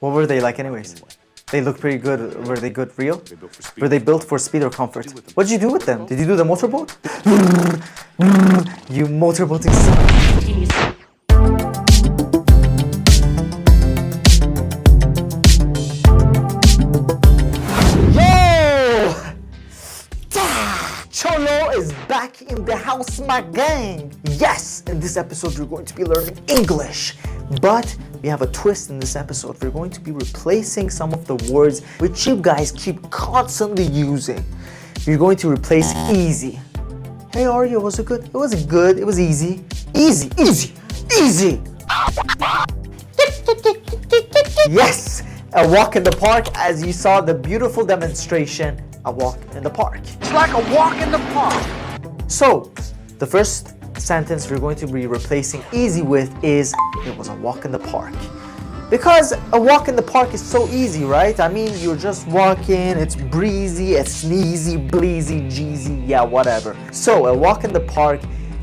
What were they like anyways? They looked pretty good. Were they good real? Were they built for speed or comfort? What did you do with them? Did you do the motorboat? You motorboating son. Cholo is back in the house, my gang. Yes, in this episode we're going to be learning English, but we have a twist in this episode. We're going to be replacing some of the words which you guys keep constantly using. We're going to replace easy. Hey Arya, was it good? It wasn't good, it was easy. Easy, easy, easy. Yes, a walk in the park, as you saw the beautiful demonstration. A walk in the park. It's like a walk in the park. So, the first sentence we're going to be replacing easy with is, it was a walk in the park. Because a walk in the park is so easy, right? I mean, you're just walking, it's breezy, it's sneezy, bleezy, jeezy, yeah, whatever. So, a walk in the park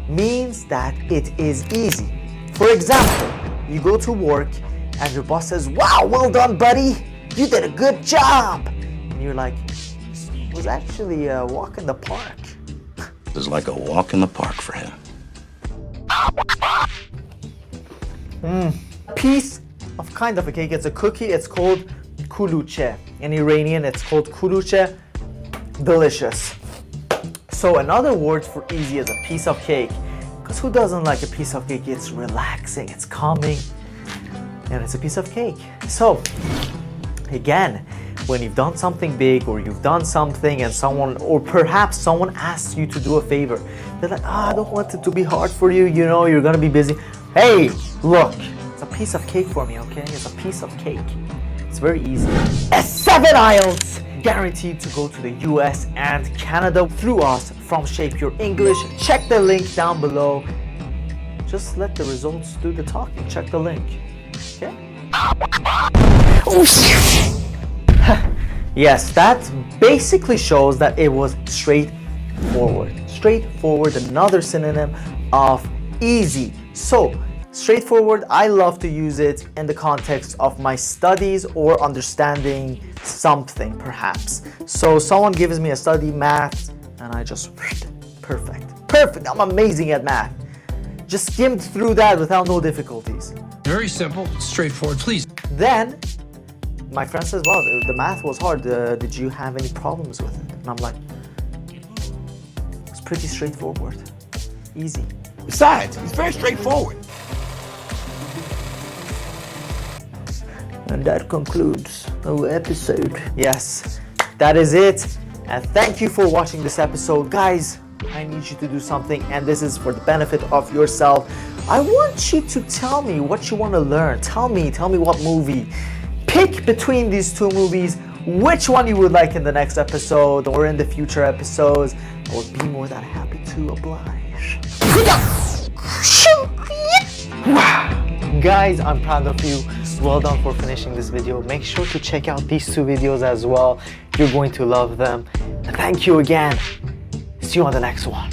means that it is easy. For example, you go to work and your boss says, wow, well done, buddy. You did a good job. And you're like, it was actually a walk in the park. It was like a walk in the park for him. Piece of kind of a cake. It's a cookie. It's called kuluche. In Iranian, it's called kuluche. Delicious. So another word for easy is a piece of cake. Because who doesn't like a piece of cake? It's relaxing, it's calming, and it's a piece of cake. So again, when you've done something big or you've done something and someone, or perhaps someone asks you to do a favor, they're like, I don't want it to be hard for you, you know, you're gonna be busy. Hey, look, it's a piece of cake for me, okay? It's a piece of cake. It's very easy. A 7 IELTS guaranteed to go to the US and Canada through us from Shape Your English. Check the link down below. Just let the results do the talking. Check the link, okay? Yes, that basically shows that it was straightforward. Straightforward, another synonym of easy. So, straightforward, I love to use it in the context of my studies or understanding something, perhaps. So, someone gives me a study, math, and I just, perfect, I'm amazing at math. Just skimmed through that without no difficulties. Very simple, straightforward, please. Then, my friend says, wow, the math was hard. Did you have any problems with it? And I'm like, it's pretty straightforward. Easy. Besides, it's very straightforward. And that concludes our episode. Yes, that is it. And thank you for watching this episode. Guys, I need you to do something, and this is for the benefit of yourself. I want you to tell me what you want to learn. Tell me what movie. Pick between these two movies which one you would like in the next episode or in the future episodes. I would be more than happy to oblige. Guys, I'm proud of you. Well done for finishing this video. Make sure to check out these two videos as well. You're going to love them. And thank you again. See you on the next one.